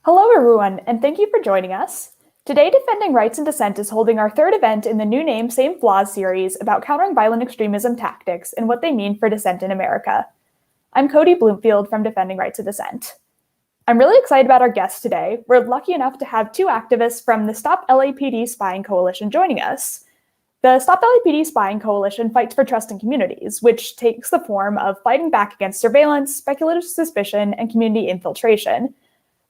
Hello, everyone, and thank you for joining us. Today, Defending Rights and Dissent is holding our third event in the New Name, Same Flaws series about countering violent extremism tactics and what they mean for dissent in America. I'm Cody Bloomfield from Defending Rights and Dissent. I'm really excited about our guests today. We're lucky enough to have two activists from the Stop LAPD Spying Coalition joining us. The Stop LAPD Spying Coalition fights for trust in communities, which takes the form of fighting back against surveillance, speculative suspicion, and community infiltration.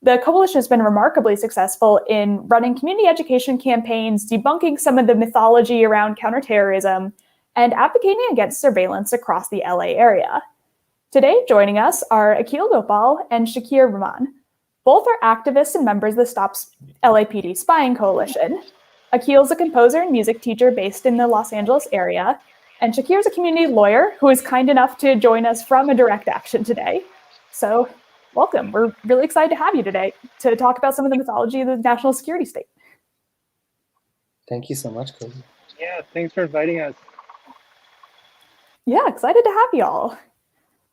The coalition has been remarkably successful in running community education campaigns, debunking some of the mythology around counterterrorism, and advocating against surveillance across the LA area. Today, joining us are Akil Gopal and Shakir Rahman. Both are activists and members of the Stop LAPD Spying Coalition. Akil is a composer and music teacher based in the Los Angeles area, and Shakir is a community lawyer who is kind enough to join us from a direct action today. So, welcome. We're really excited to have you today to talk about some of the mythology of the national security state. Thank you so much, Cody. Yeah, thanks for inviting us. Yeah, excited to have you all.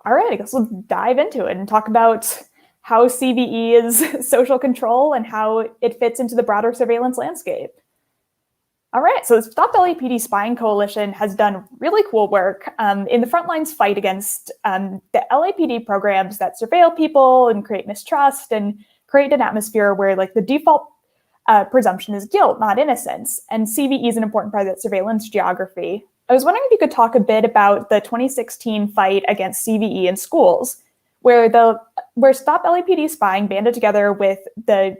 All right, I guess we'll dive into it and talk about how CVE is social control and how it fits into the broader surveillance landscape. All right, so the Stop LAPD Spying Coalition has done really cool work in the frontlines fight against the LAPD programs that surveil people and create mistrust and create an atmosphere where like the default presumption is guilt, not innocence. And CVE is an important part of that surveillance geography. I was wondering if you could talk a bit about the 2016 fight against CVE in schools, where Stop LAPD Spying banded together with the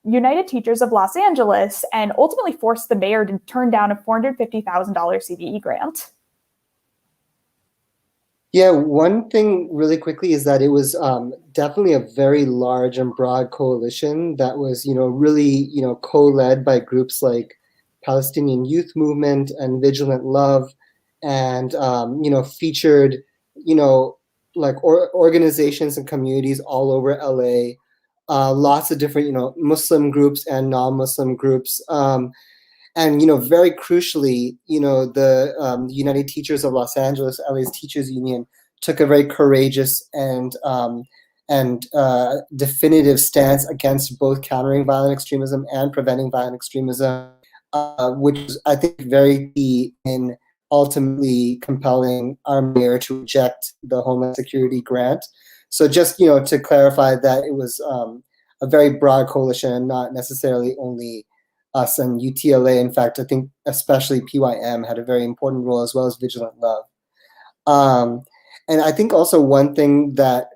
United Teachers of Los Angeles and ultimately forced the mayor to turn down a $450,000 CVE grant. Yeah, one thing really quickly is that it was definitely a very large and broad coalition that was, really, co-led by groups like Palestinian Youth Movement and Vigilant Love, and featured, like organizations and communities all over LA. Lots of different, Muslim groups and non-Muslim groups. And, very crucially, the United Teachers of Los Angeles, LA's Teachers Union, took a very courageous and definitive stance against both countering violent extremism and preventing violent extremism, which is, I think, very key in ultimately compelling our mayor to reject the Homeland Security grant. So just, to clarify that it was a very broad coalition and not necessarily only us and UTLA. In fact, I think especially PYM had a very important role, as well as Vigilant Love. And I think also one thing that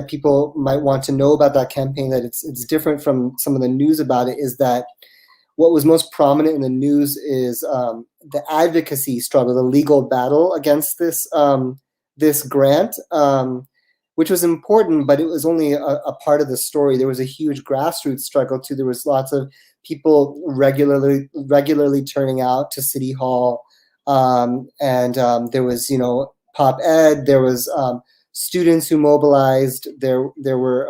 people might want to know about that campaign, that it's different from some of the news about it, is that what was most prominent in the news is the advocacy struggle, the legal battle against this grant, which was important, but it was only a part of the story. There was a huge grassroots struggle too. There was lots of people regularly turning out to City Hall, and there was, pop ed. There was students who mobilized. There were,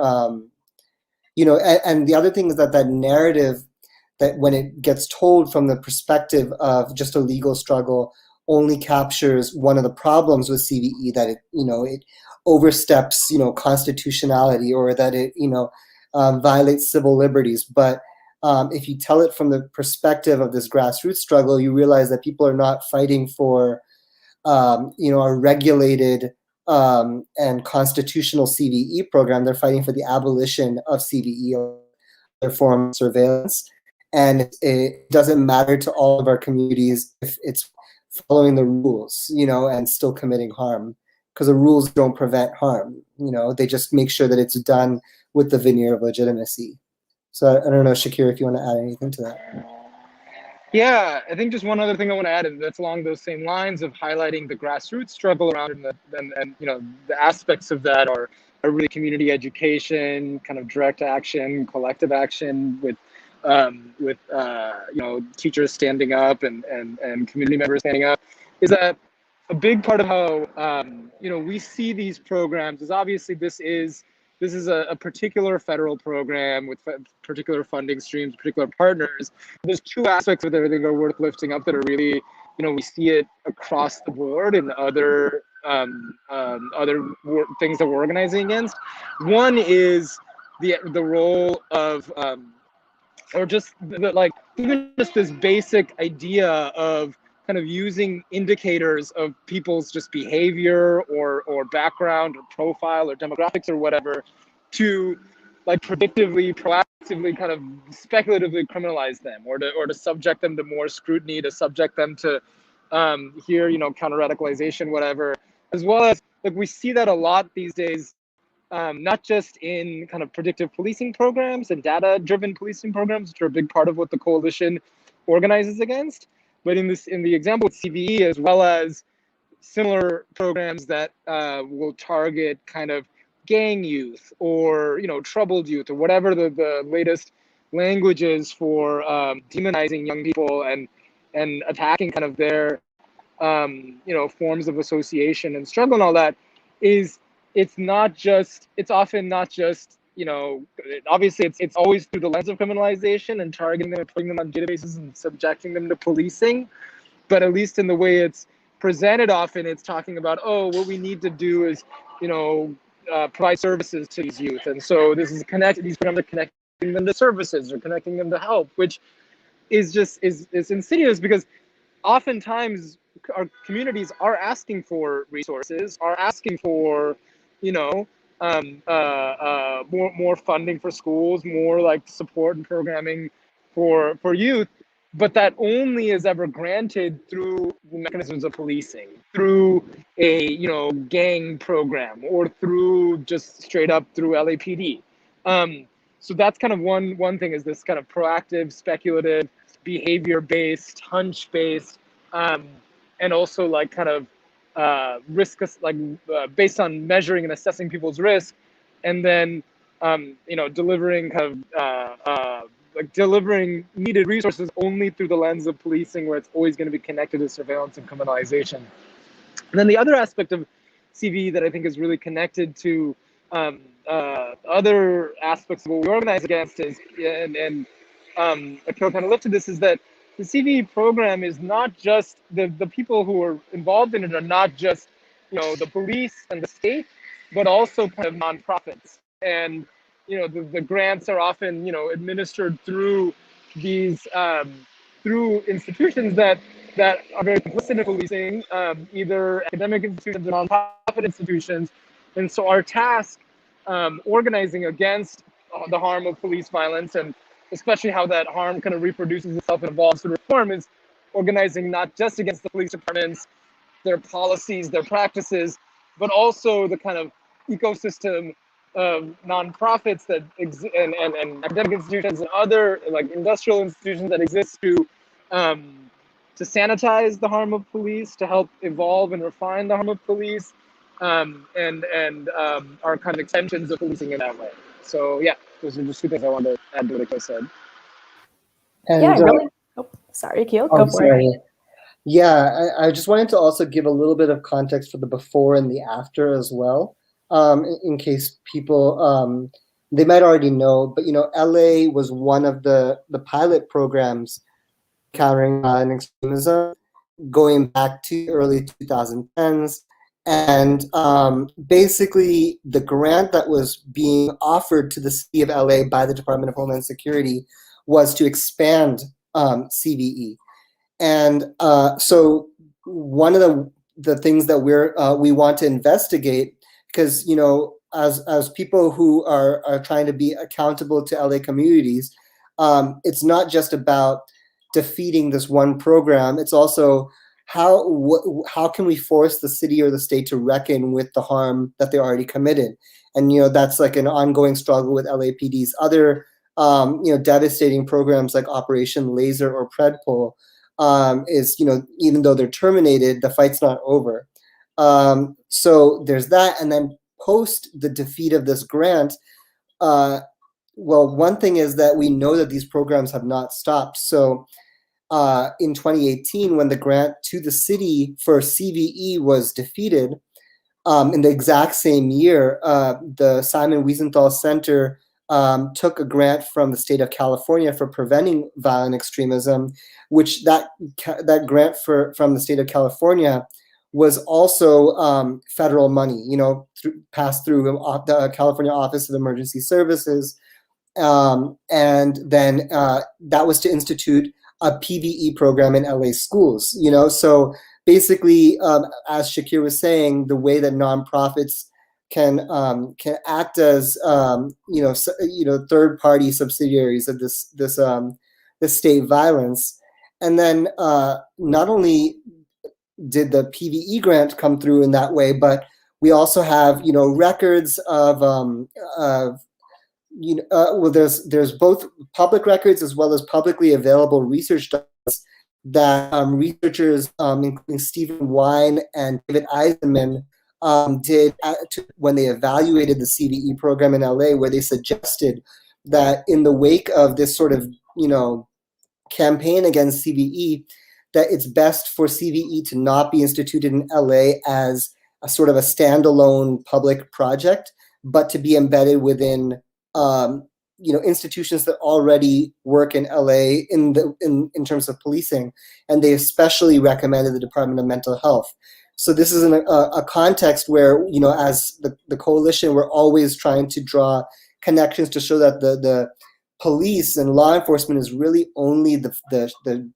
and the other thing is that narrative, that when it gets told from the perspective of just a legal struggle, only captures one of the problems with CVE, that it oversteps, constitutionality, or that it, violates civil liberties. But if you tell it from the perspective of this grassroots struggle, you realize that people are not fighting for, a regulated and constitutional CVE program. They're fighting for the abolition of CVE or other form of surveillance. And it doesn't matter to all of our communities if it's following the rules, and still committing harm, because the rules don't prevent harm. They just make sure that it's done with the veneer of legitimacy. So I don't know, Shakir, if you want to add anything to that. Yeah, I think just one other thing I want to add, and that's along those same lines of highlighting the grassroots struggle around it, and the aspects of that are really community education, kind of direct action, collective action with teachers standing up and community members standing up, is that a big part of how we see these programs is obviously this is a particular federal program with particular funding streams, particular partners. There's two aspects of it that I think are worth lifting up that are really, we see it across the board in other things that we're organizing against. One is the role of or just like even just this basic idea of kind of using indicators of people's just behavior or background or profile or demographics or whatever to like predictively, proactively, kind of speculatively criminalize them, or to subject them to more scrutiny, to subject them to here, counter radicalization, whatever, as well as like we see that a lot these days, not just in kind of predictive policing programs and data-driven policing programs, which are a big part of what the coalition organizes against, but in the example with CVE, as well as similar programs that will target kind of gang youth or troubled youth or whatever the latest language is for demonizing young people and attacking kind of their forms of association and struggle and all that. It's often not just obviously it's always through the lens of criminalization and targeting them and putting them on databases and subjecting them to policing, but at least in the way it's presented, often it's talking about, oh, what we need to do is provide services to these youth, and so these programs are connecting them to services or connecting them to help, which is insidious, because oftentimes our communities are asking for resources, are asking for, more funding for schools, more like support and programming for youth, but that only is ever granted through the mechanisms of policing, through a gang program, or through just straight up through LAPD. So that's kind of one thing, is this kind of proactive, speculative, behavior-based, hunch-based, and also like kind of risk, like based on measuring and assessing people's risk, and then delivering kind of like delivering needed resources only through the lens of policing, where it's always going to be connected to surveillance and criminalization. And then the other aspect of CV that I think is really connected to other aspects of what we organize against is, and Akil kind of lifted this, is that the CV program is not just the people who are involved in it are not just the police and the state, but also kind of nonprofits. And the grants are often administered through these through institutions that are very complicit in policing, either academic institutions or nonprofit institutions. And so our task, organizing against the harm of police violence, and especially how that harm kind of reproduces itself and evolves through reform, is organizing not just against the police departments, their policies, their practices, but also the kind of ecosystem of nonprofits that and academic institutions and other like industrial institutions that exist to sanitize the harm of police, to help evolve and refine the harm of police, and are kind of extensions of policing in that way. So yeah, those are just two things I wanted to add to what I said. And, yeah, really. Oh, sorry, Akil, go for it. Yeah, I just wanted to also give a little bit of context for the before and the after as well, in case people, they might already know, but LA was one of the pilot programs countering violent extremism going back to early 2010s. And basically, the grant that was being offered to the city of LA by the Department of Homeland Security was to expand CVE. And so one of the things that we want to investigate, because as people who are trying to be accountable to LA communities, it's not just about defeating this one program. It's also how can we force the city or the state to reckon with the harm that they already committed. And that's like an ongoing struggle with LAPD's other devastating programs like Operation Laser or Predpol. Is even though they're terminated, the fight's not over. So there's that. And then post the defeat of this grant, well, one thing is that we know that these programs have not stopped. So in 2018, when the grant to the city for CVE was defeated, in the exact same year, the Simon Wiesenthal Center took a grant from the state of California for preventing violent extremism, which that grant from the state of California was also federal money, passed through the California Office of Emergency Services. And then that was to institute a PVE program in LA schools, So basically, as Shakir was saying, the way that nonprofits can act as third party subsidiaries of this state violence, and then not only did the PVE grant come through in that way, but we also have records of there's both public records as well as publicly available research documents that researchers, including Stephen Wine and David Eisenman, did when they evaluated the CVE program in LA, where they suggested that in the wake of this sort of campaign against CVE, that it's best for CVE to not be instituted in LA as a sort of a standalone public project, but to be embedded within institutions that already work in LA in terms of policing, and they especially recommended the Department of Mental Health. So this is a context where, as the coalition, we're always trying to draw connections to show that the police and law enforcement is really only the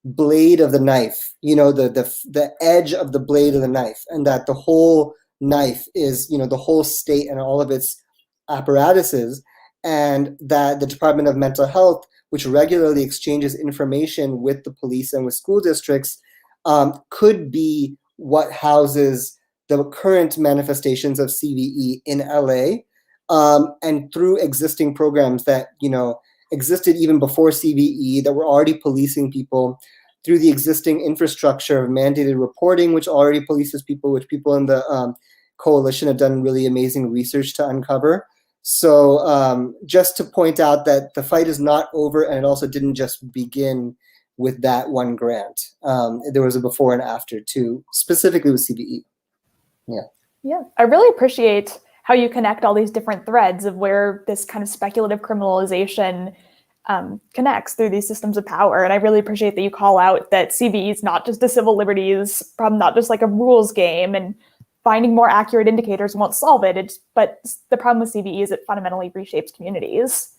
blade of the knife, the edge of the blade of the knife, and that the whole knife is, the whole state and all of its apparatuses, and that the Department of Mental Health, which regularly exchanges information with the police and with school districts, could be what houses the current manifestations of CVE in LA, and through existing programs that existed even before CVE, that were already policing people, through the existing infrastructure of mandated reporting, which already polices people, which people in the coalition have done really amazing research to uncover. So just to point out that the fight is not over, and it also didn't just begin with that one grant. There was a before and after too, specifically with CVE. Yeah, I really appreciate how you connect all these different threads of where this kind of speculative criminalization connects through these systems of power. And I really appreciate that you call out that CVE is not just a civil liberties problem, not just like a rules game, and finding more accurate indicators won't solve it. But the problem with CVE is it fundamentally reshapes communities.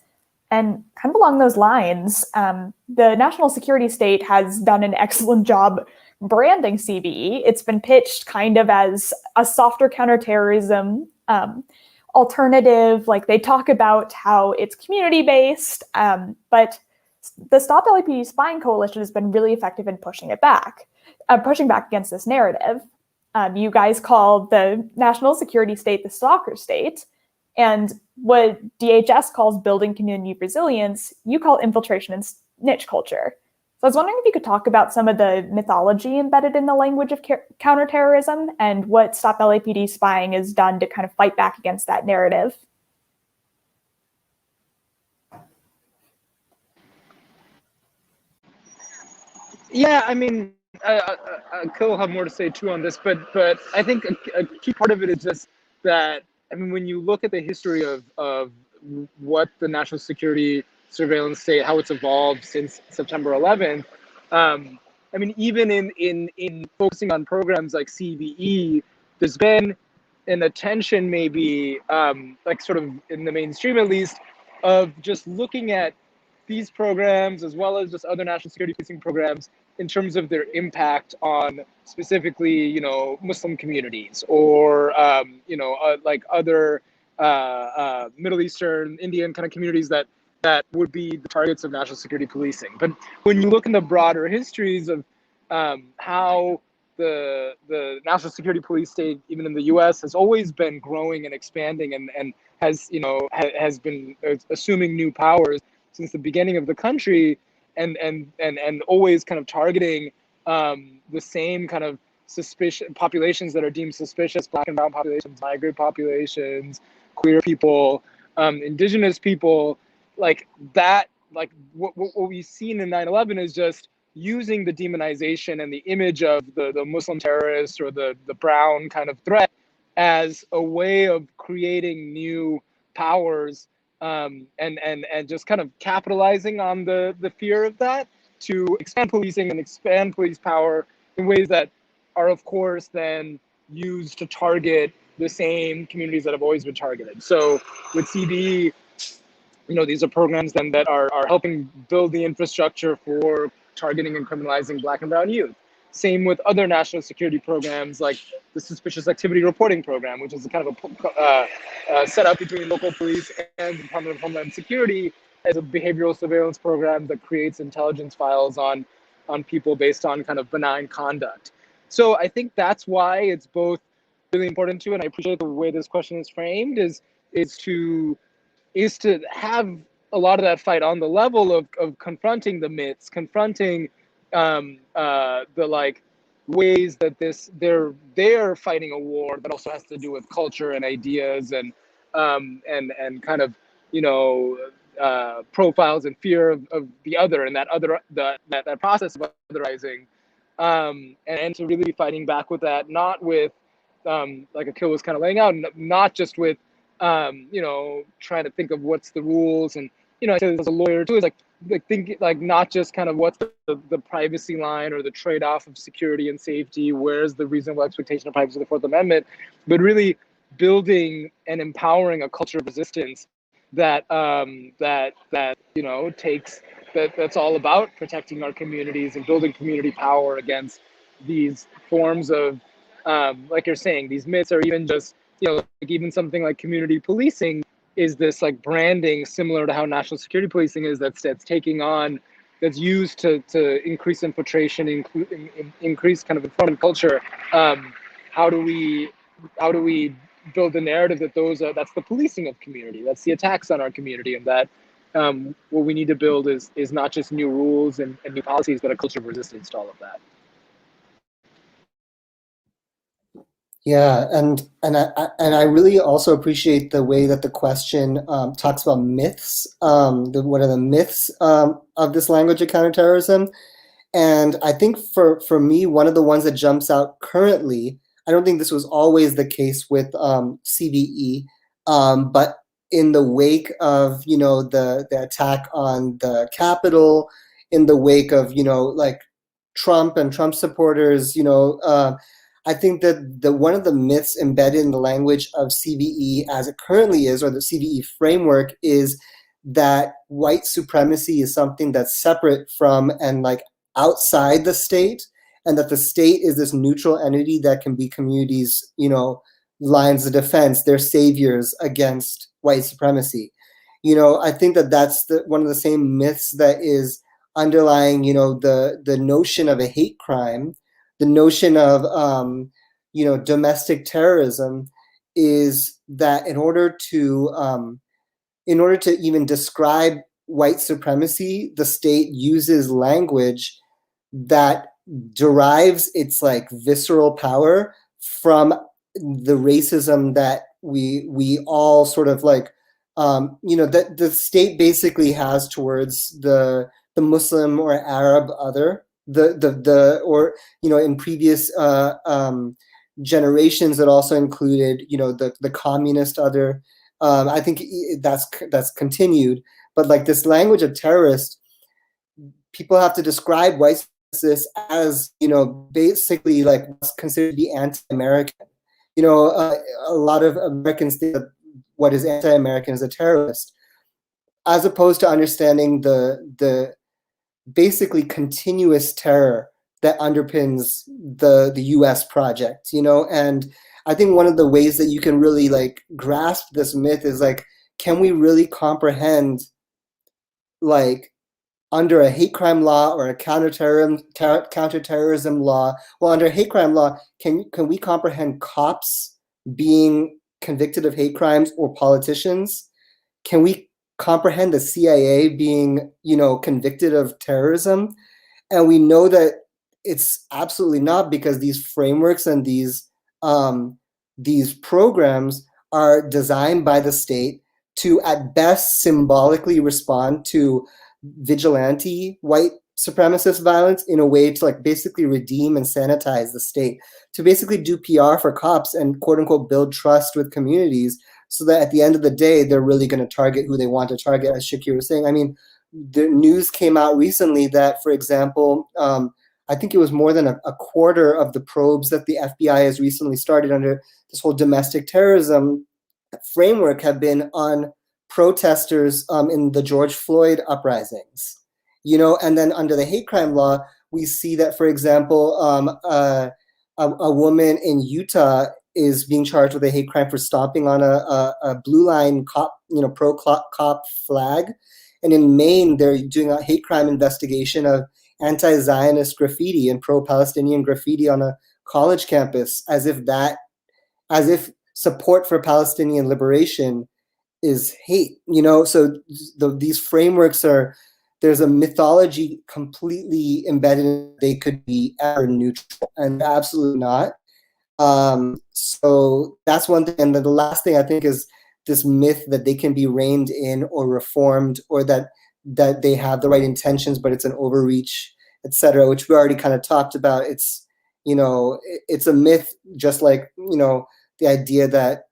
And kind of along those lines, the national security state has done an excellent job branding CVE. It's been pitched kind of as a softer counterterrorism alternative. Like, they talk about how it's community-based, but the Stop LAPD Spying Coalition has been really effective in pushing back against this narrative. You guys call the national security state the Stalker state, and what DHS calls building community resilience, you call infiltration and snitch culture. So I was wondering if you could talk about some of the mythology embedded in the language of counterterrorism and what Stop LAPD Spying has done to kind of fight back against that narrative. Yeah, I mean, Kil will have more to say too on this, but I think a key part of it is just that, I mean, when you look at the history of what the national security surveillance state, how it's evolved since September 11th, I mean, even in focusing on programs like CVE, there's been an attention maybe, like sort of in the mainstream at least, of just looking at these programs as well as just other national security policing programs in terms of their impact on specifically, Muslim communities or, like other Middle Eastern, Indian kind of communities that would be the targets of national security policing. But when you look in the broader histories of how the national security police state, even in the U.S., has always been growing and expanding and has, has been assuming new powers since the beginning of the country, and always kind of targeting the same kind of suspicious populations that are deemed suspicious: Black and brown populations, migrant populations, queer people, indigenous people, like that. Like what we've seen in 9/11 is just using the demonization and the image of the Muslim terrorist or the brown kind of threat as a way of creating new powers, and just kind of capitalizing on the fear of that to expand policing and expand police power in ways that are of course then used to target the same communities that have always been targeted. So with CBE, these are programs then that are helping build the infrastructure for targeting and criminalizing Black and brown youth. Same with other national security programs like the Suspicious Activity Reporting Program, which is a kind of a setup between local police and the Department of Homeland Security as a behavioral surveillance program that creates intelligence files on people based on kind of benign conduct. So I think that's why it's both really important to, and I appreciate the way this question is framed, is to have a lot of that fight on the level of confronting the myths, confronting the like ways that they're fighting a war that also has to do with culture and ideas and kind of profiles and fear of the other and that process of otherizing, and to really be fighting back with that, not with like Akil was kind of laying out, not just with trying to think of what's the rules, and I say this as a lawyer too, is like think like not just kind of what's the privacy line or the trade-off of security and safety, where's the reasonable expectation of privacy of the Fourth Amendment, but really building and empowering a culture of resistance that takes that's all about protecting our communities and building community power against these forms of like you're saying, these myths, or even just like even something like community policing is this like branding similar to how national security policing is, that's taking on, that's used to increase infiltration, increase kind of informative culture. How do we build the narrative that that's the policing of community, that's the attacks on our community, and that what we need to build is not just new rules and new policies, but a culture of resistance to all of that. Yeah, and I really also appreciate the way that the question talks about myths. What are the myths of this language of counterterrorism? And I think for me, one of the ones that jumps out currently, I don't think this was always the case with CVE, but in the wake of the attack on the Capitol, in the wake of like Trump and Trump supporters, I think that one of the myths embedded in the language of CVE as it currently is, or the CVE framework, is that white supremacy is something that's separate from and like outside the state, and that the state is this neutral entity that can be communities, lines of defense, their saviors against white supremacy. I think that that's one of the same myths that is underlying, the notion of a hate crime. The notion of domestic terrorism is that in order to even describe white supremacy, the state uses language that derives its like visceral power from the racism that we all sort of like that the state basically has towards the Muslim or Arab other. Or in previous generations that also included the communist other. I think that's continued, but like this language of terrorist, people have to describe white supremacists as basically like what's considered to be anti-American. A lot of Americans think that what is anti-American is a terrorist, as opposed to understanding the basically continuous terror that underpins the US project, and I think one of the ways that you can really like grasp this myth is like, can we really comprehend like under a hate crime law or a counterterrorism law? Well, under a hate crime law, can we comprehend cops being convicted of hate crimes or politicians? Can we comprehend the CIA being, convicted of terrorism? And we know that it's absolutely not, because these frameworks and these programs are designed by the state to, at best, symbolically respond to vigilante white supremacist violence in a way to like basically redeem and sanitize the state, to basically do PR for cops and quote unquote build trust with communities, so that at the end of the day, they're really going to target who they want to target, as Shakir was saying. I mean, the news came out recently that, for example, I think it was more than a quarter of the probes that the FBI has recently started under this whole domestic terrorism framework have been on protesters in the George Floyd uprisings. And then under the hate crime law, we see that, for example, a woman in Utah is being charged with a hate crime for stomping on a blue line cop, pro-cop flag. And in Maine, they're doing a hate crime investigation of anti-Zionist graffiti and pro-Palestinian graffiti on a college campus, as if support for Palestinian liberation is hate. So these frameworks there's a mythology completely embedded in. They could be ever neutral, and absolutely not. So that's one thing. And then the last thing I think is this myth that they can be reined in or reformed, or that they have the right intentions, but it's an overreach, etc., which we already kind of talked about. It's it's a myth, just like the idea that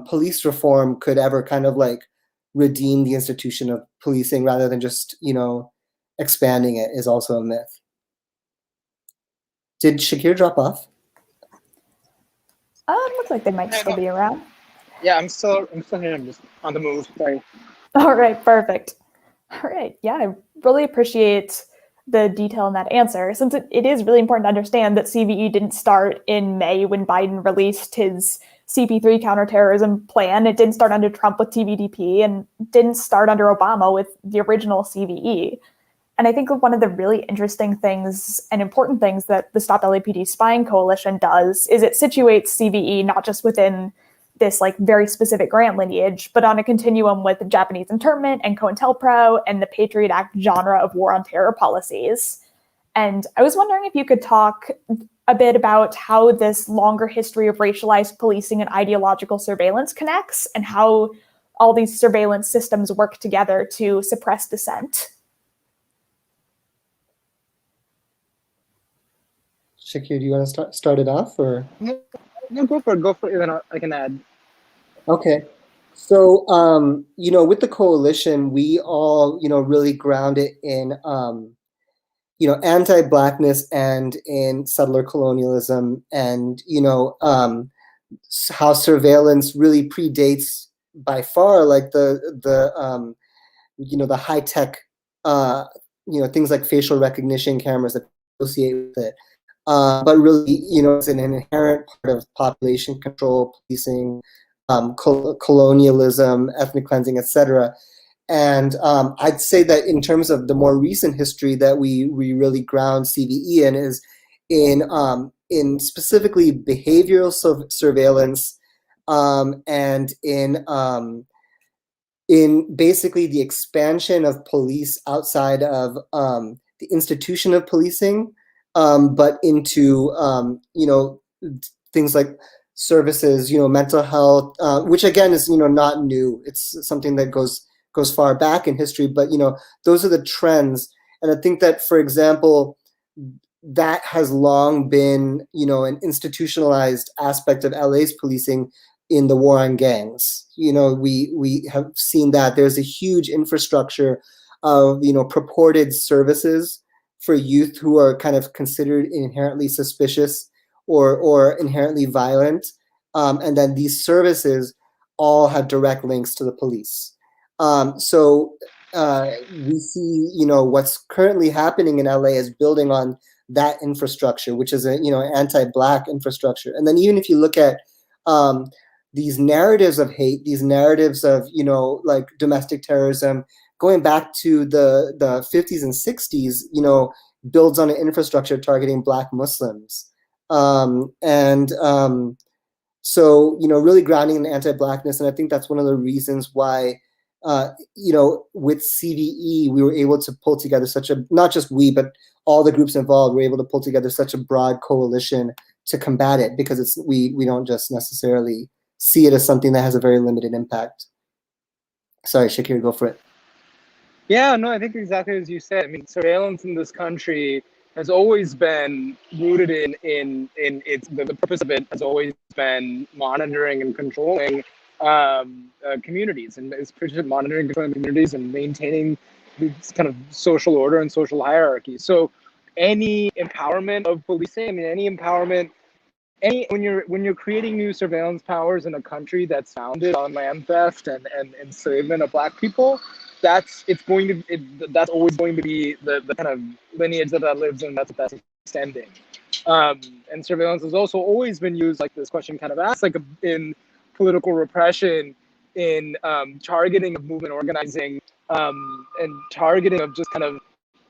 police reform could ever kind of like redeem the institution of policing rather than just expanding it is also a myth. Did Shakir drop off? Looks like they might still be around. Yeah, I'm still here. I'm just on the move. Sorry. All right, perfect. All right, yeah, I really appreciate the detail in that answer, since it is really important to understand that CVE didn't start in May when Biden released his CP3 counterterrorism plan. It didn't start under Trump with TVDP, and didn't start under Obama with the original CVE. And I think one of the really interesting things and important things that the Stop LAPD Spying Coalition does is it situates CVE not just within this like very specific grant lineage, but on a continuum with Japanese internment and COINTELPRO and the Patriot Act genre of war on terror policies. And I was wondering if you could talk a bit about how this longer history of racialized policing and ideological surveillance connects, and how all these surveillance systems work together to suppress dissent. Shakir, do you want to start it off, or? No, go for it. Then I can add. Okay. So, with the coalition, we all, really ground it in, anti-Blackness and in settler colonialism, and, how surveillance really predates by far, like the high-tech, things like facial recognition cameras that associate with it. But really, it's an inherent part of population control, policing, colonialism, ethnic cleansing, etc. And I'd say that in terms of the more recent history that we really ground CVE in is in specifically behavioral surveillance, and in basically the expansion of police outside of the institution of policing, but into things like services, mental health, which again is not new. It's something that goes far back in history. But those are the trends, and I think that, for example, that has long been an institutionalized aspect of LA's policing in the war on gangs. We have seen that there's a huge infrastructure of purported services for youth who are kind of considered inherently suspicious or inherently violent, and then these services all have direct links to the police. So we see what's currently happening in LA is building on that infrastructure, which is a anti-Black infrastructure. And then even if you look at these narratives of hate, these narratives of like domestic terrorism, going back to the 50s and 60s, builds on an infrastructure targeting Black Muslims. So, really grounding in anti-Blackness. And I think that's one of the reasons why, with CVE, we were able to pull together not just we, but all the groups involved were able to pull together such a broad coalition to combat it, because we don't just necessarily see it as something that has a very limited impact. Sorry, Shakir, go for it. Yeah, no, I think exactly as you said. I mean, surveillance in this country has always been rooted in its the purpose of it has always been monitoring and controlling communities, and it's monitoring and controlling communities and maintaining this kind of social order and social hierarchy. So any empowerment of policing. I mean, any empowerment, when you're creating new surveillance powers in a country that's founded on land theft and enslavement of Black people, that's always going to be the kind of lineage that lives in. That's extending. And surveillance has also always been used, like this question kind of asks, like in political repression, in targeting of movement organizing, and targeting of just kind of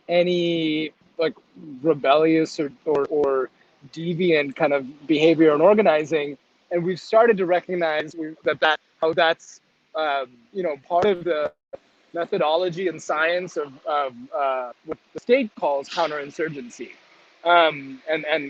any like rebellious or deviant kind of behavior and organizing. And we've started to recognize that how that's part of the methodology and science of what the state calls counterinsurgency. And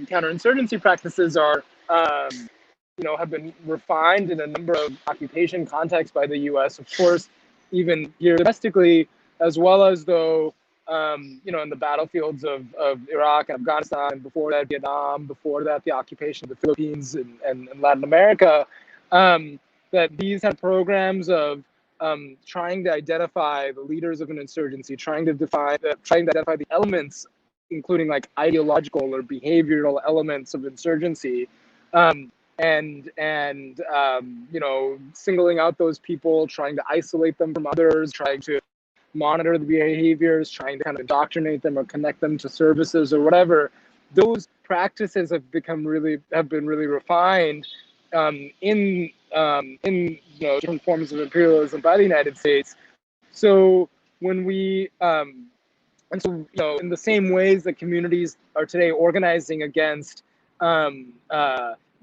counterinsurgency practices are have been refined in a number of occupation contexts by the U.S. Of course, even here domestically, as well as though in the battlefields of Iraq and Afghanistan, and before that Vietnam, before that the occupation of the Philippines and Latin America, that these have programs of trying to identify the leaders of an insurgency, trying to identify the elements, including like ideological or behavioral elements of insurgency, and singling out those people, trying to isolate them from others, trying to monitor the behaviors, trying to kind of indoctrinate them or connect them to services or whatever. Those practices have been really refined in different forms of imperialism by the United States. So when we in the same ways that communities are today organizing against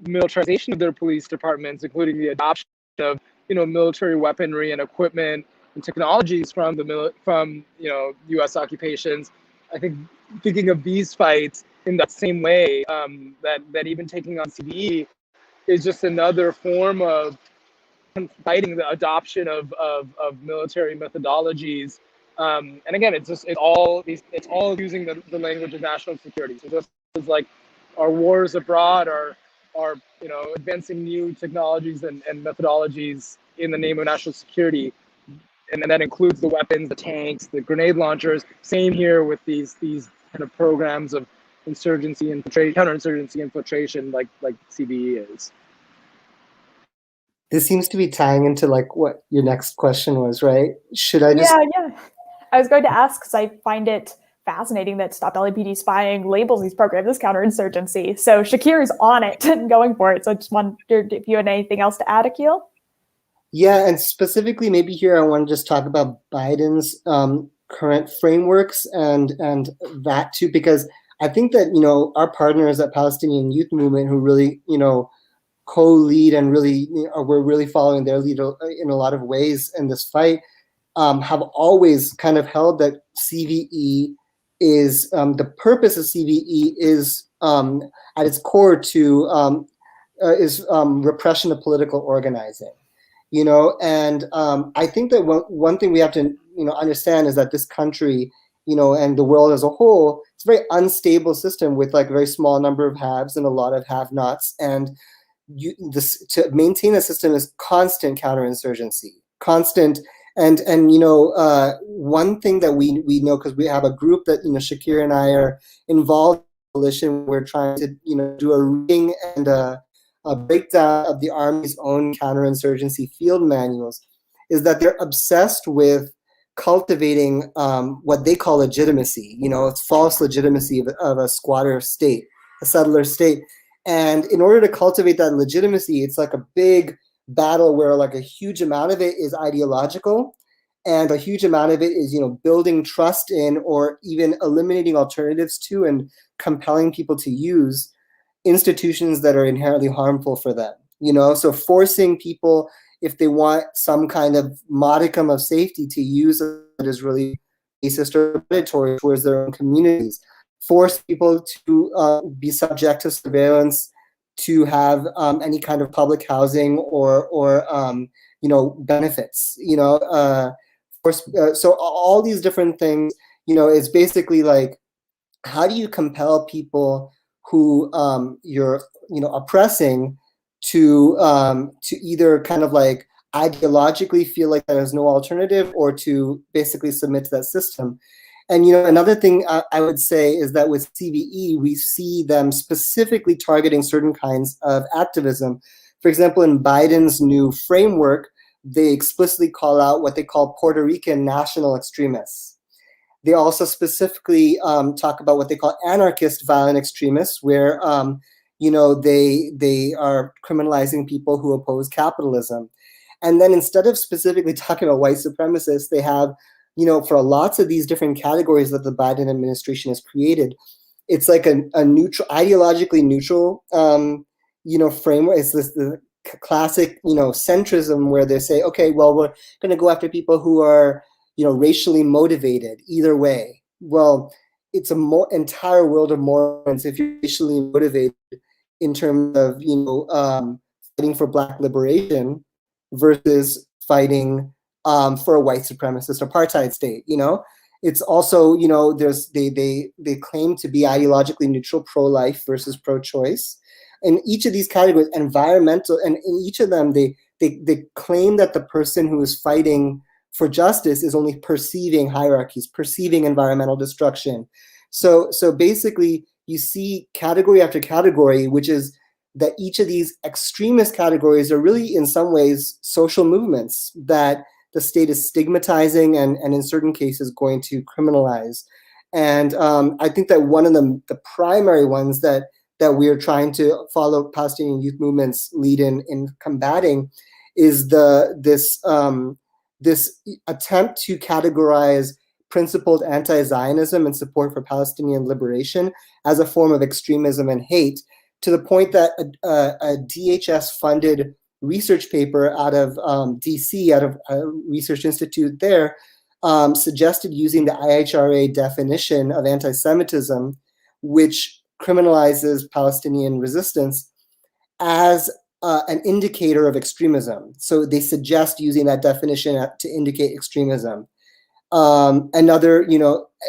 militarization of their police departments, including the adoption of military weaponry and equipment and technologies from U.S. occupations, I think thinking of these fights in that same way, that even taking on CVE is just another form of fighting the adoption of military methodologies. And again, it's all using the language of national security. So just as like our wars abroad are advancing new technologies and methodologies in the name of national security, and that includes the weapons, the tanks, the grenade launchers. Same here with these kind of programs of insurgency and counterinsurgency infiltration, like CVE is. This seems to be tying into like what your next question was, right? Should I just? Yeah. I was going to ask because I find it fascinating that Stop LAPD Spying labels these programs as counterinsurgency. So Shakir is on it and going for it. So I just wondered if you had anything else to add, Akil? Yeah, and specifically maybe here I want to just talk about Biden's current frameworks and that too, because I think that, our partners at Palestinian Youth Movement who really, co-lead and really we're really following their lead in a lot of ways in this fight, have always kind of held that CVE is the purpose of CVE is at its core to is repression of political organizing. And I think that one thing we have to understand is that this country, and the world as a whole, it's a very unstable system with like a very small number of haves and a lot of have-nots. And to maintain a system is constant counterinsurgency, constant. And one thing that we know, because we have a group that Shakir and I are involved in a coalition, we're trying to do a reading and a breakdown of the Army's own counterinsurgency field manuals, is that they're obsessed with cultivating what they call legitimacy. It's false legitimacy of a squatter state, a settler state. And in order to cultivate that legitimacy, it's like a big battle where like a huge amount of it is ideological and a huge amount of it is, building trust in or even eliminating alternatives to and compelling people to use institutions that are inherently harmful for them. So forcing people, if they want some kind of modicum of safety, to use that is really racist or predatory towards their own communities. Force people to be subject to surveillance, to have any kind of public housing or benefits. So all these different things. It's basically like, how do you compel people who you're oppressing to either kind of like ideologically feel like there's no alternative, or to basically submit to that system. And another thing I would say is that with CVE, we see them specifically targeting certain kinds of activism. For example, in Biden's new framework, they explicitly call out what they call Puerto Rican national extremists. They also specifically talk about what they call anarchist violent extremists, where they are criminalizing people who oppose capitalism. And then instead of specifically talking about white supremacists, they have, for lots of these different categories that the Biden administration has created, it's like a neutral, ideologically neutral, framework. It's the classic, centrism where they say, okay, well, we're going to go after people who are, racially motivated either way. Well, it's a entire world of morons if you're racially motivated in terms of, fighting for Black liberation versus fighting for a white supremacist apartheid state. It's also, they claim to be ideologically neutral, pro-life versus pro-choice. In each of these categories, environmental, and in each of them, they claim that the person who is fighting for justice is only perceiving hierarchies, perceiving environmental destruction. So basically, you see category after category, which is that each of these extremist categories are really, in some ways, social movements that the state is stigmatizing and in certain cases going to criminalize. And I think that one of the primary ones that we are trying to follow Palestinian youth movements lead in combating is this attempt to categorize principled anti-Zionism and support for Palestinian liberation as a form of extremism and hate, to the point that a DHS-funded research paper out of DC, out of a research institute there, suggested using the IHRA definition of anti-Semitism, which criminalizes Palestinian resistance, as an indicator of extremism. So they suggest using that definition to indicate extremism. Another,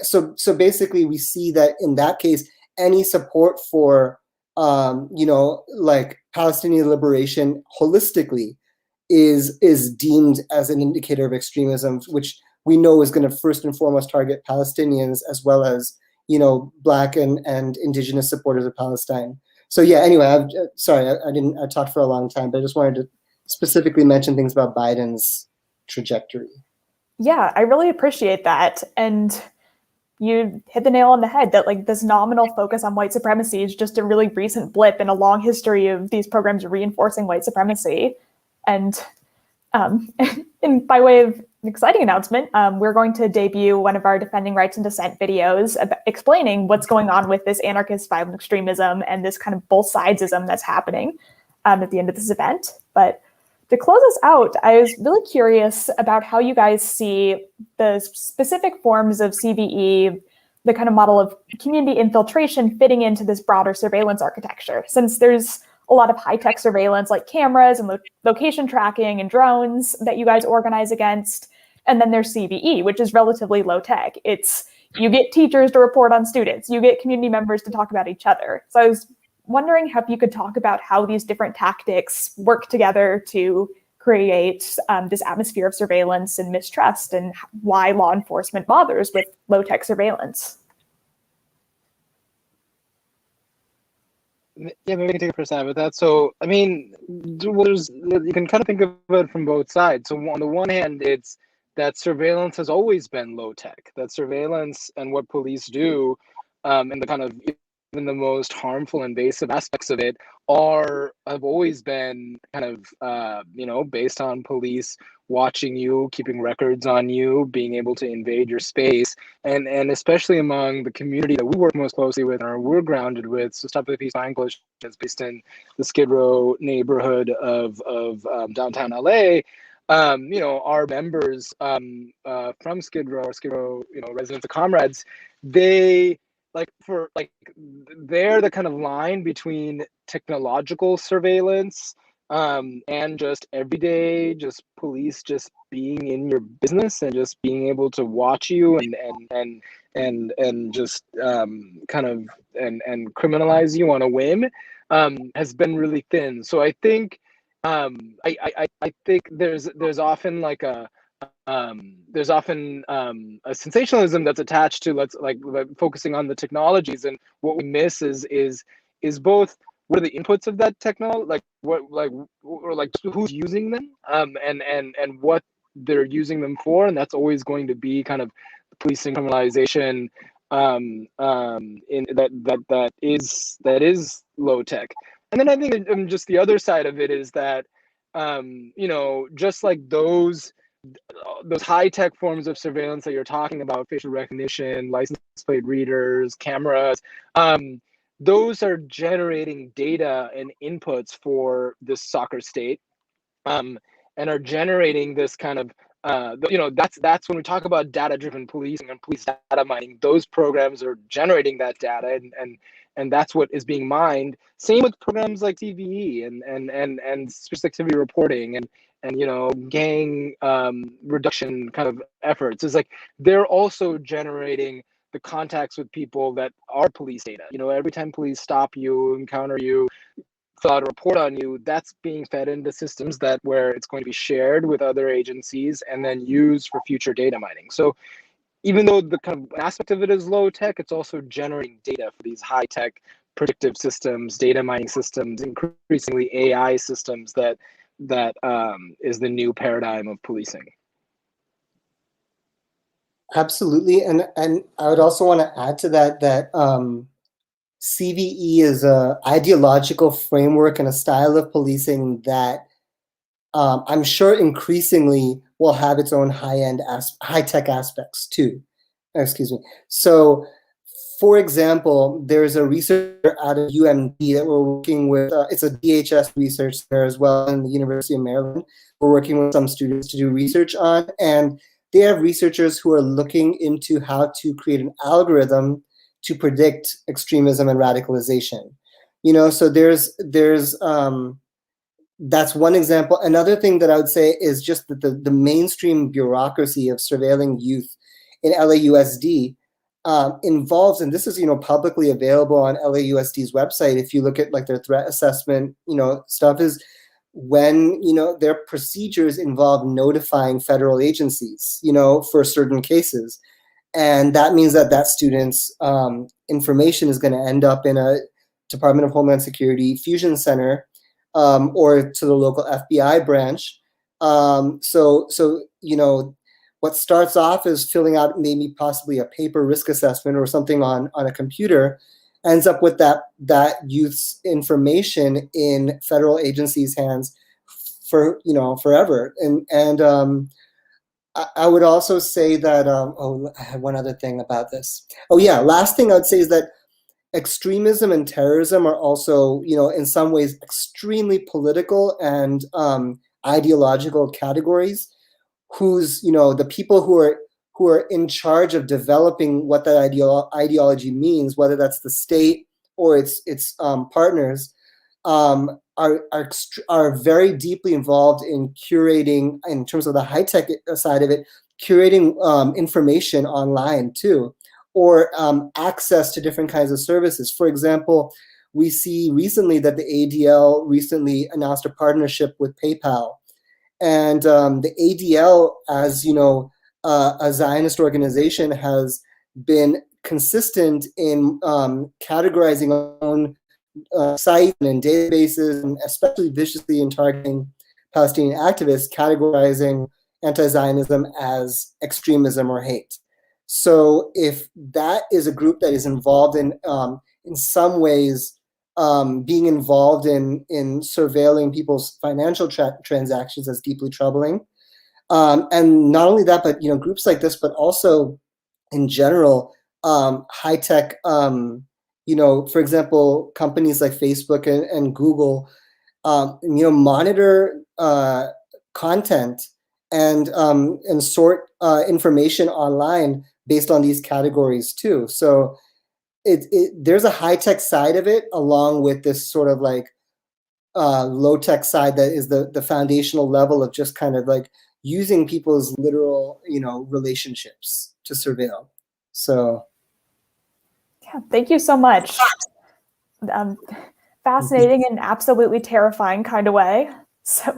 so basically we see that in that case, any support for, like Palestinian liberation holistically is deemed as an indicator of extremism, which we know is going to first and foremost target Palestinians as well as, Black and indigenous supporters of Palestine. So yeah, anyway, I talked for a long time, but I just wanted to specifically mention things about Biden's trajectory. Yeah, I really appreciate that. And you hit the nail on the head that like this nominal focus on white supremacy is just a really recent blip in a long history of these programs reinforcing white supremacy. And and by way of an exciting announcement, we're going to debut one of our Defending Rights and Dissent videos explaining what's going on with this anarchist violent extremism and this kind of both sidesism that's happening at the end of this event. But to close us out, I was really curious about how you guys see the specific forms of CVE, the kind of model of community infiltration fitting into this broader surveillance architecture, since there's a lot of high-tech surveillance like cameras and location tracking and drones that you guys organize against. And then there's CVE, which is relatively low-tech. It's you get teachers to report on students, you get community members to talk about each other. So I was wondering if you could talk about how these different tactics work together to create this atmosphere of surveillance and mistrust, and why law enforcement bothers with low-tech surveillance. Yeah, maybe we can take a first stab at that. So, I mean, you can kind of think of it from both sides. So on the one hand, it's that surveillance has always been low tech. That surveillance and what police do, and the kind of even the most harmful, invasive aspects of it have always been kind of, based on police watching you, keeping records on you, being able to invade your space, and especially among the community that we work most closely with or we're grounded with. So Stop the Peace Flying Coalition is based in the Skid Row neighborhood of downtown LA. Our members from Skid Row, residents of comrades, they're the kind of line between technological surveillance and just everyday, just police just being in your business and just being able to watch you and just kind of and criminalize you on a whim has been really thin. So I think I think there's often like a there's often a sensationalism that's attached to like focusing on the technologies, and what we miss is both what are the inputs of that technology, like who's using them, and what they're using them for, and that's always going to be kind of policing, criminalization, in that is low tech. And then I think just the other side of it is that just like those high-tech forms of surveillance that you're talking about, facial recognition, license plate readers, cameras, those are generating data and inputs for this soccer state, and are generating this kind of that's when we talk about data-driven policing and police data mining. Those programs are generating that data, and that's what is being mined. Same with programs like CVE and special activity reporting and gang reduction kind of efforts. Is like they're also generating the contacts with people that are police data. Every time police stop you, encounter you, fill out a report on you, that's being fed into systems where it's going to be shared with other agencies and then used for future data mining. So even though the kind of aspect of it is low tech, it's also generating data for these high tech predictive systems, data mining systems, increasingly AI systems that is the new paradigm of policing. Absolutely, and I would also want to add to that CVE is a ideological framework and a style of policing that I'm sure increasingly will have its own high-tech aspects too. Excuse me. So, for example, there's a researcher out of UMD that we're working with. It's a DHS research there as well in the University of Maryland. We're working with some students to do research on, and they have researchers who are looking into how to create an algorithm to predict extremism and radicalization. So there's that's one example. Another thing that I would say is just that the mainstream bureaucracy of surveilling youth in LAUSD involves, and this is publicly available on LAUSD's website. If you look at like their threat assessment, stuff is when their procedures involve notifying federal agencies, for certain cases, and that means that student's information is going to end up in a Department of Homeland Security fusion center, or to the local FBI branch. So what starts off as filling out maybe possibly a paper risk assessment or something on a computer ends up with that youth's information in federal agencies' hands for forever. And I would also say that I have one other thing about this. Oh yeah, last thing I would say is that extremism and terrorism are also, in some ways, extremely political and ideological categories. Who's, the people who are in charge of developing what that ideology means, whether that's the state or its partners, are very deeply involved in curating, in terms of the high tech side of it, curating information online too, or access to different kinds of services. For example, we see recently that the ADL recently announced a partnership with PayPal. And the ADL, as a Zionist organization, has been consistent in categorizing our own sites and databases, and especially viciously in targeting Palestinian activists, categorizing anti-Zionism as extremism or hate. So if that is a group that is involved in some ways, being involved in surveilling people's financial transactions, as deeply troubling. And not only that, but groups like this, but also in general, high tech. For example, companies like Facebook and Google, monitor content and sort information online based on these categories too. So there's a high tech side of it, along with this sort of like low tech side that is the foundational level of just kind of like using people's literal relationships to surveil. So yeah, thank you so much. Fascinating and absolutely terrifying kind of way. So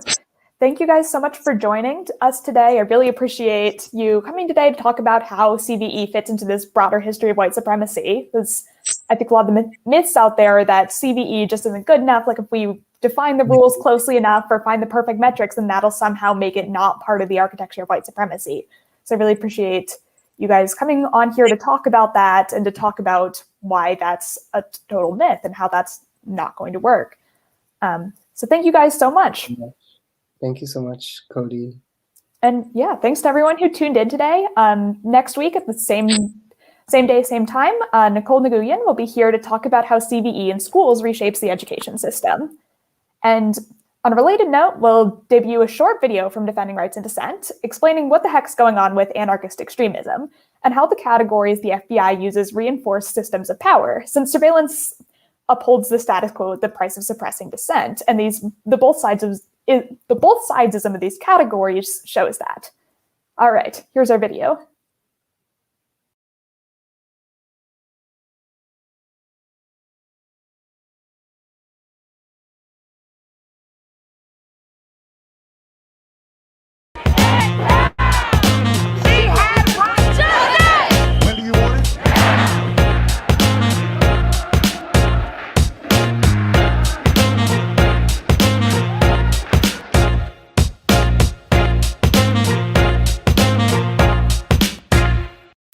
Thank you guys so much for joining us today. I really appreciate you coming today to talk about how CVE fits into this broader history of white supremacy. Because I think a lot of the myths out there are that CVE just isn't good enough. Like if we define the rules closely enough or find the perfect metrics, then that'll somehow make it not part of the architecture of white supremacy. So I really appreciate you guys coming on here to talk about that and to talk about why that's a total myth and how that's not going to work. So thank you guys so much. Thank you so much, Cody. And yeah, thanks to everyone who tuned in today. Next week at the same day, same time, Nicole Nguyen will be here to talk about how CVE in schools reshapes the education system. And on a related note, we'll debut a short video from Defending Rights and Dissent explaining what the heck's going on with anarchist extremism and how the categories the FBI uses reinforce systems of power, since surveillance upholds the status quo at the price of suppressing dissent. And the both sidesism of these categories shows that. All right, here's our video.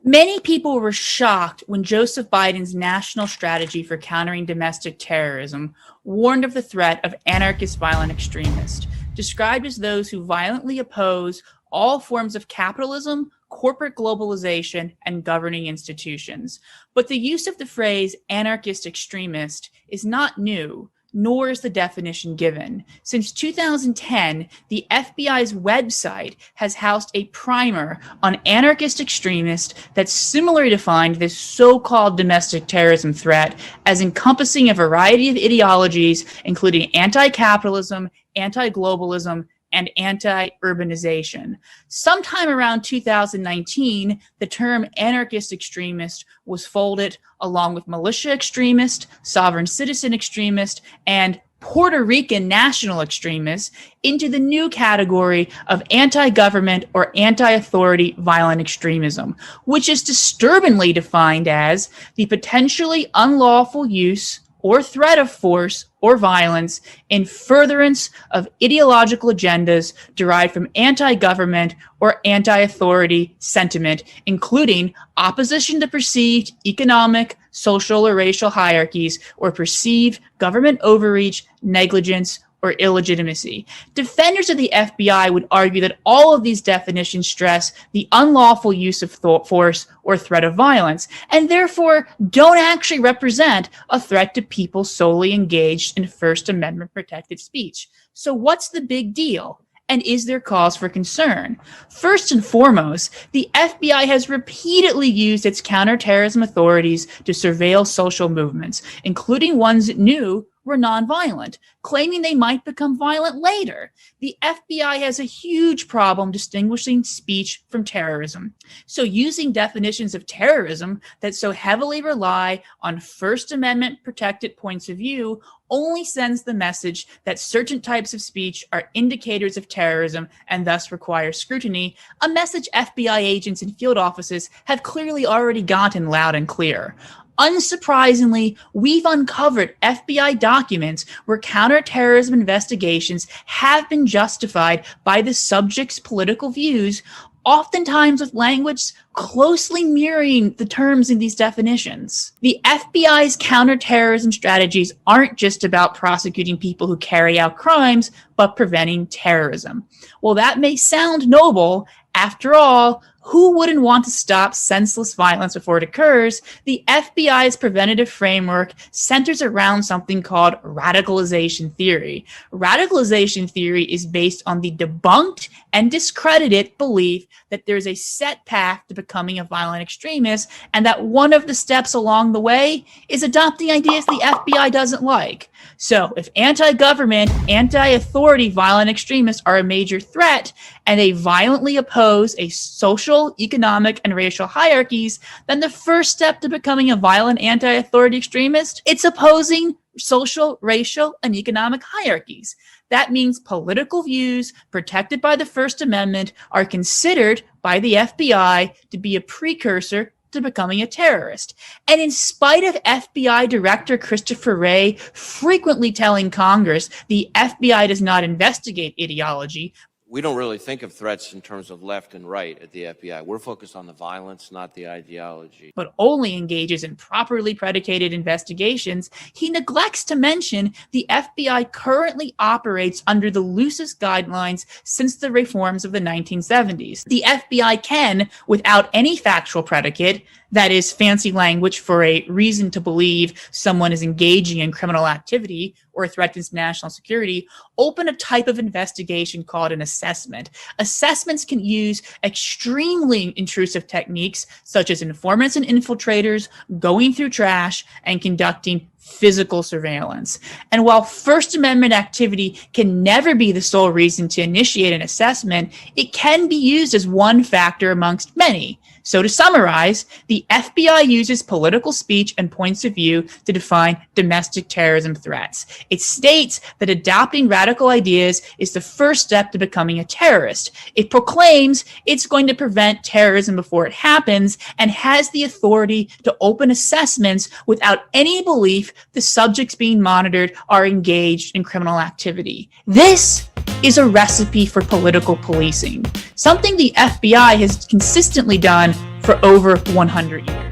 Many people were shocked when Joseph Biden's national strategy for countering domestic terrorism warned of the threat of anarchist violent extremists, described as those who violently oppose all forms of capitalism, corporate globalization, and governing institutions. But the use of the phrase anarchist extremist is not new, nor is the definition given. Since 2010, the FBI's website has housed a primer on anarchist extremists that similarly defined this so-called domestic terrorism threat as encompassing a variety of ideologies, including anti-capitalism, anti-globalism, and anti-urbanization. Sometime around 2019, the term anarchist extremist was folded along with militia extremist, sovereign citizen extremist, and Puerto Rican national extremists into the new category of anti-government or anti-authority violent extremism, which is disturbingly defined as the potentially unlawful use or threat of force or violence in furtherance of ideological agendas derived from anti-government or anti-authority sentiment, including opposition to perceived economic, social, or racial hierarchies, or perceived government overreach, negligence, or illegitimacy. Defenders of the FBI would argue that all of these definitions stress the unlawful use of force or threat of violence, and therefore don't actually represent a threat to people solely engaged in First Amendment protected speech. So what's the big deal? And is there cause for concern? First and foremost, the FBI has repeatedly used its counterterrorism authorities to surveil social movements, including ones it knew were nonviolent, claiming they might become violent later. The FBI has a huge problem distinguishing speech from terrorism. So using definitions of terrorism that so heavily rely on First Amendment protected points of view only sends the message that certain types of speech are indicators of terrorism and thus require scrutiny, a message FBI agents and field offices have clearly already gotten loud and clear. Unsurprisingly, we've uncovered FBI documents where counterterrorism investigations have been justified by the subject's political views, oftentimes with language closely mirroring the terms in these definitions. The FBI's counterterrorism strategies aren't just about prosecuting people who carry out crimes, but preventing terrorism. Well, that may sound noble. After all, who wouldn't want to stop senseless violence before it occurs? The FBI's preventative framework centers around something called radicalization theory. Radicalization theory is based on the debunked and discredited belief that there's a set path to becoming a violent extremist, and that one of the steps along the way is adopting ideas the FBI doesn't like. So if anti-government, anti-authority violent extremists are a major threat, and they violently oppose a social, economic, and racial hierarchies, then the first step to becoming a violent anti-authority extremist, it's opposing social, racial, and economic hierarchies. That means political views protected by the First Amendment are considered by the FBI to be a precursor to becoming a terrorist. And in spite of FBI Director Christopher Wray frequently telling Congress the FBI does not investigate ideology, we don't really think of threats in terms of left and right at the FBI. We're focused on the violence, not the ideology. but only engages in properly predicated investigations, he neglects to mention the FBI currently operates under the loosest guidelines since the reforms of the 1970s. The FBI can, without any factual predicate, that is fancy language for a reason to believe someone is engaging in criminal activity or threatens national security, open a type of investigation called an assessment. Assessments can use extremely intrusive techniques such as informants and infiltrators, going through trash, and conducting physical surveillance. And while First Amendment activity can never be the sole reason to initiate an assessment, it can be used as one factor amongst many. So to summarize, the FBI uses political speech and points of view to define domestic terrorism threats. It states that adopting radical ideas is the first step to becoming a terrorist. It proclaims it's going to prevent terrorism before it happens and has the authority to open assessments without any belief the subjects being monitored are engaged in criminal activity. This is a recipe for political policing, something the FBI has consistently done for over 100 years.